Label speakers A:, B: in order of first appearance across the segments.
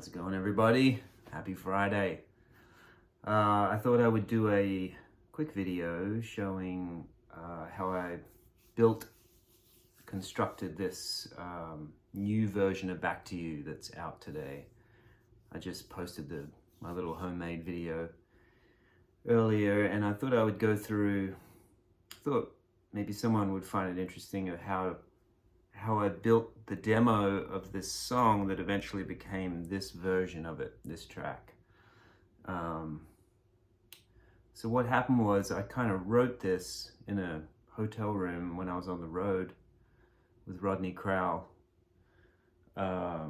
A: How's it going, everybody? Happy Friday. I thought I would do a quick video showing how I constructed this new version of Back to You that's out today. I just posted my little homemade video earlier, and I thought I would go through, thought maybe someone would find it interesting of how I built the demo of this song that eventually became this version of it, this track. So what happened was I kind of wrote this in a hotel room when I was on the road with Rodney Crowell. I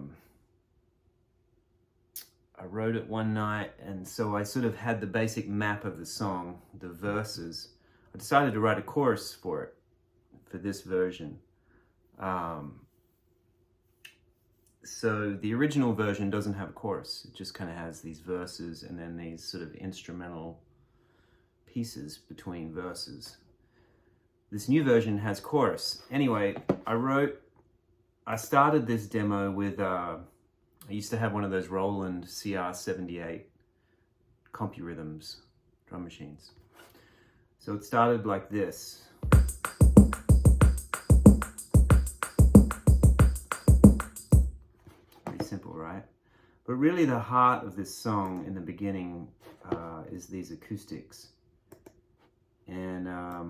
A: wrote it one night, and so I sort of had the basic map of the song, the verses. I decided to write a chorus for it, for this version. So the original version doesn't have a chorus. It just kind of has these verses and then these sort of instrumental pieces between verses. This new version has chorus. Anyway, I started this demo with, I used to have one of those Roland CR78 CompuRhythms drum machines. So it started like this. Simple, right? But really the heart of this song in the beginning is these acoustics. And I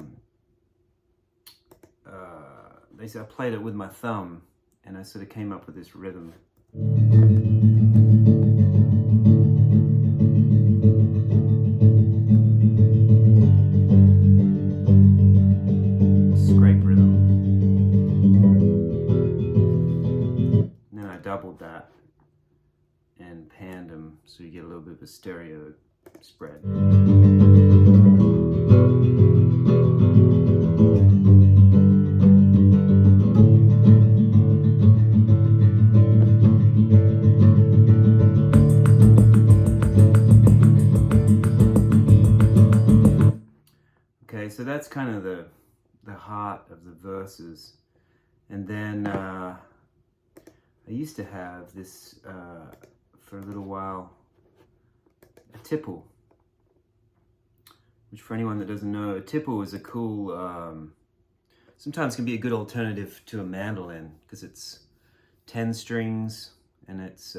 A: played it with my thumb, and I sort of came up with this rhythm. Scrape rhythm. And then I doubled that and panned them so you get a little bit of a stereo spread. Okay, so that's kind of the heart of the verses. And then I used to have this, for a little while, a tipple, which for anyone that doesn't know, a tipple is a cool, sometimes can be a good alternative to a mandolin because it's 10 strings and it's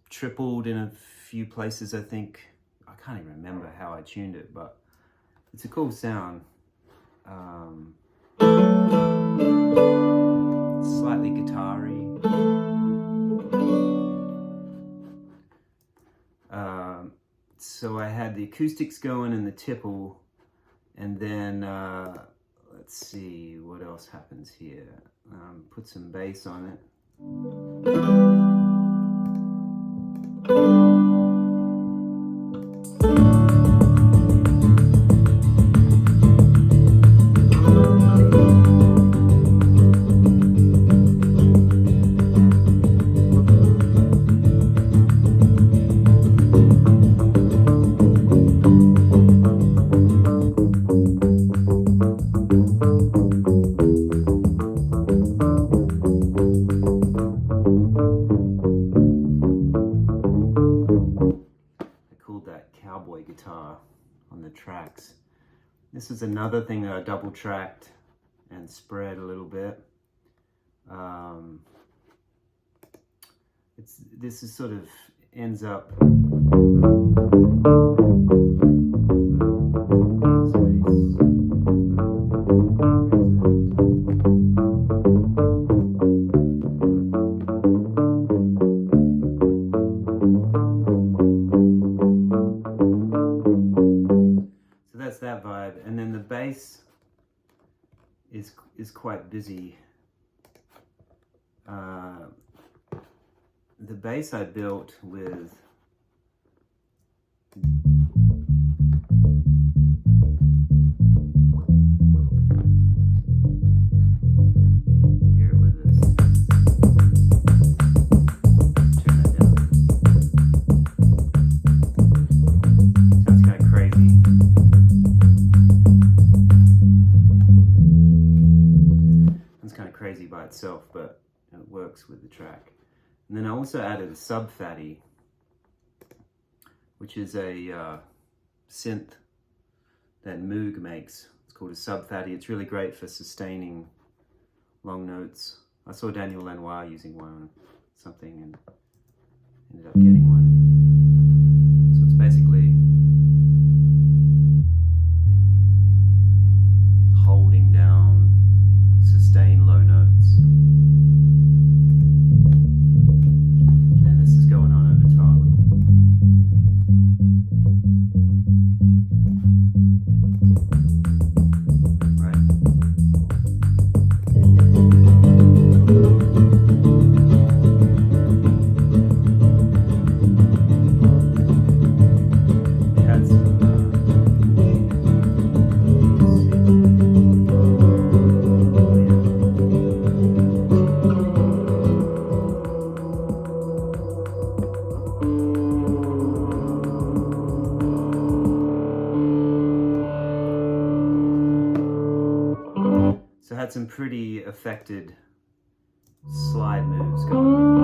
A: tripled in a few places, I think. I can't even remember how I tuned it, but it's a cool sound. Slightly guitar-y. So I had the acoustics going in the tipple, and then let's see what else happens here. Put some bass on it. Cowboy guitar on the tracks. This is another thing that I double tracked and spread a little bit. This is sort of ends up that vibe, and then the bass is quite busy. The bass I built with itself, but it works with the track. And then I also added a sub-fatty, which is a synth that Moog makes. It's called a sub-fatty. It's really great for sustaining long notes. I saw Daniel Lanois using one on something and ended up getting one. So it's basically holding down sustained low notes. And this is going on over top. So I had some pretty affected slide moves going on.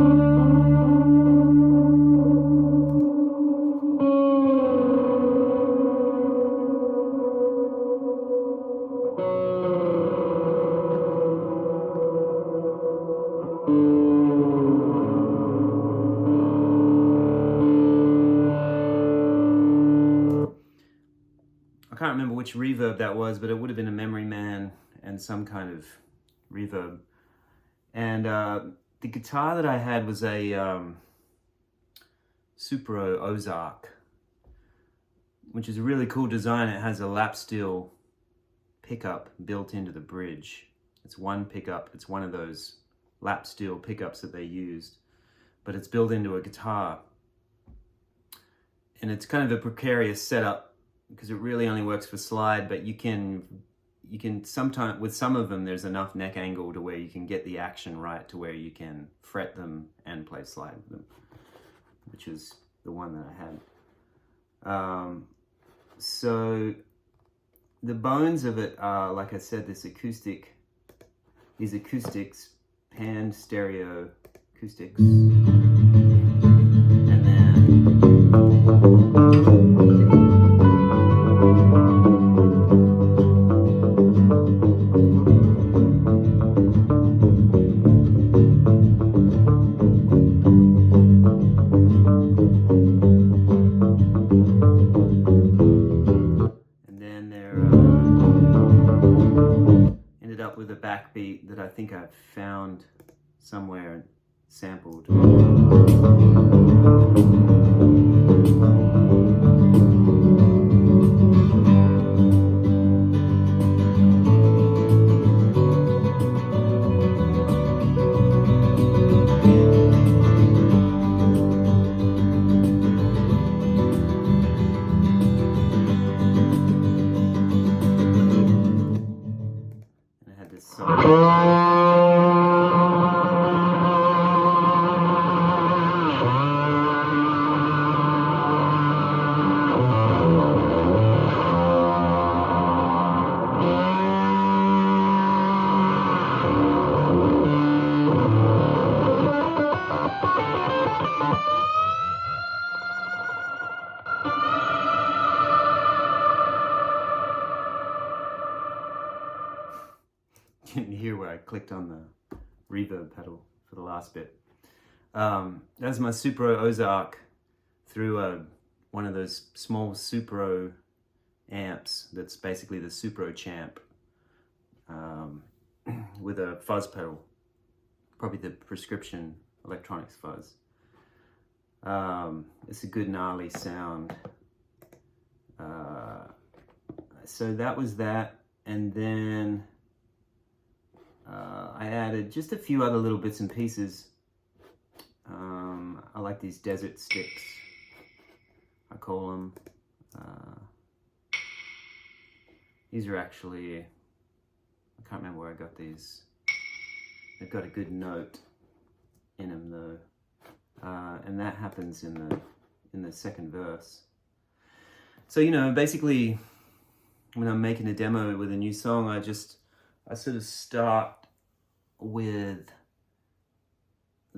A: I can't remember which reverb that was, but it would have been a Memory Man and some kind of reverb. And the guitar that I had was a Supro Ozark, which is a really cool design. It has a lap steel pickup built into the bridge. It's one pickup. It's one of those lap steel pickups that they used, but it's built into a guitar. And it's kind of a precarious setup because it really only works for slide, but you can sometimes, with some of them, there's enough neck angle to where you can get the action right to where you can fret them and play slide with them, which is the one that I had. So the bones of it are, like I said, these acoustics, pan stereo acoustics, and then ended up with a backbeat that I think I've found somewhere and sampled. And I had this song. You can hear where I clicked on the reverb pedal for the last bit. That's my Supro Ozark through one of those small Supro amps that's basically the Supro Champ with a fuzz pedal, probably the prescription electronics fuzz. It's a good gnarly sound. So that was that, and then I added just a few other little bits and pieces. I like these desert sticks, I call them. These are actually, I can't remember where I got these. They've got a good note in them though. And that happens in the second verse. So, you know, basically when I'm making a demo with a new song, I sort of start with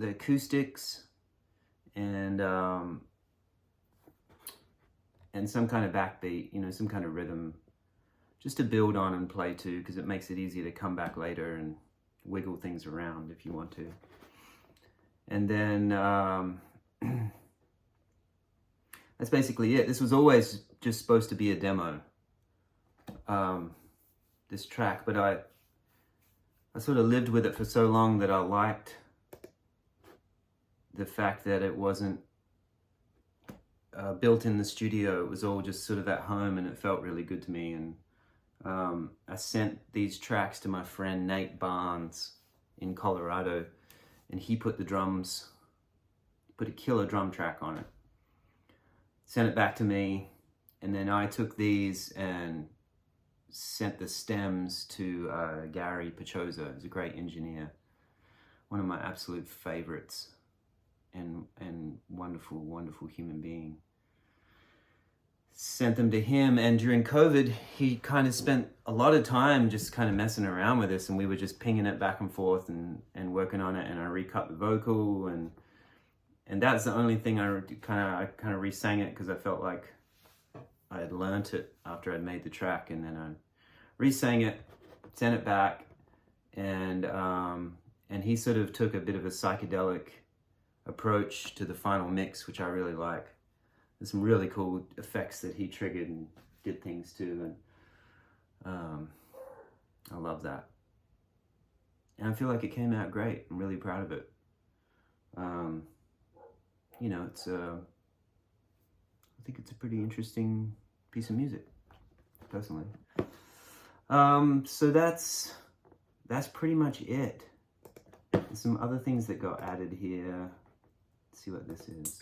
A: the acoustics and some kind of backbeat, you know, some kind of rhythm, just to build on and play to, because it makes it easier to come back later and wiggle things around if you want to. And then that's basically it. This was always just supposed to be a demo, this track, but I sort of lived with it for so long that I liked the fact that it wasn't built in the studio. It was all just sort of at home, and it felt really good to me. And I sent these tracks to my friend Nate Barnes in Colorado, and he put the drums, put a killer drum track on it, sent it back to me, and then I took these and sent the stems to Gary Pachoza, who's a great engineer, one of my absolute favorites, and wonderful, wonderful human being. Sent them to him, and during COVID, he kind of spent a lot of time just kind of messing around with this, and we were just pinging it back and forth and working on it, and I recut the vocal, and that's the only thing I kind of re-sang it, because I felt like I had learnt it after I'd made the track, and then I re-sang it, sent it back, and he sort of took a bit of a psychedelic approach to the final mix, which I really like. There's some really cool effects that he triggered and did things to, and I love that. And I feel like it came out great. I'm really proud of it. You know, it's I think it's a pretty interesting piece of music, personally. So that's pretty much it. There's some other things that got added here. Let's see what this is.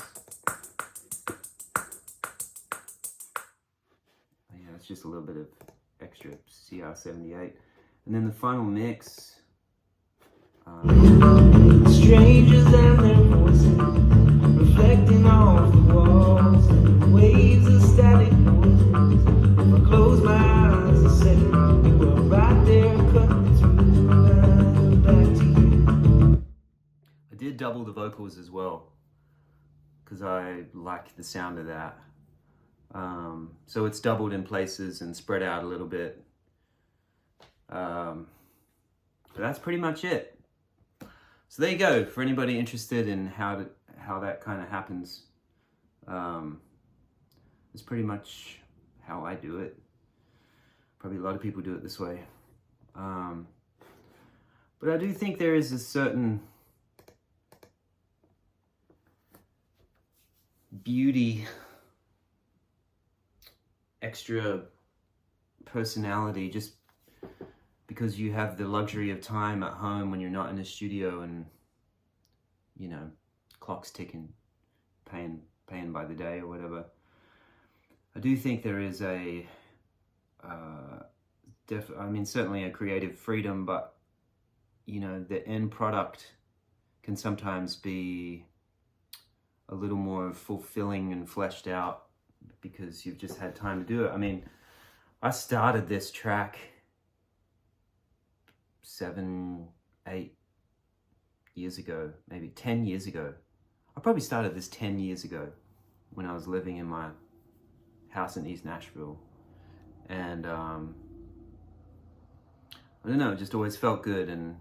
A: Oh yeah, it's just a little bit of extra CR78. And then the final mix. Strangers and their voices reflecting off the walls, waves of static noises. If I close my eyes and say you were right there, cutting through back to you. I did double the vocals as well, because I like the sound of that. So it's doubled in places and spread out a little bit. But that's pretty much it. So there you go, for anybody interested in how that kind of happens. It's pretty much how I do it. Probably a lot of people do it this way. But I do think there is a certain beauty, extra personality, just because you have the luxury of time at home when you're not in a studio and, you know, clock's ticking, paying by the day or whatever. I do think there is a, certainly a creative freedom, but, you know, the end product can sometimes be a little more fulfilling and fleshed out because you've just had time to do it. I mean, I started this track 7, 8 years ago, maybe 10 years ago. I probably started this 10 years ago when I was living in my house in East Nashville. And I don't know, it just always felt good, and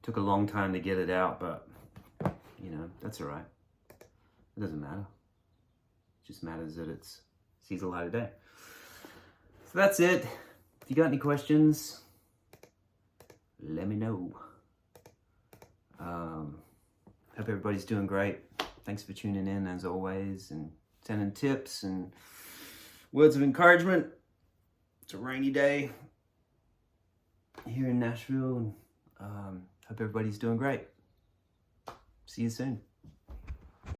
A: took a long time to get it out, but you know, that's all right. It doesn't matter. It just matters that it sees the light of day. So that's it. If you got any questions, let me know. Hope everybody's doing great. Thanks for tuning in as always, and sending tips and words of encouragement. It's a rainy day here in Nashville, and hope everybody's doing great. See you soon.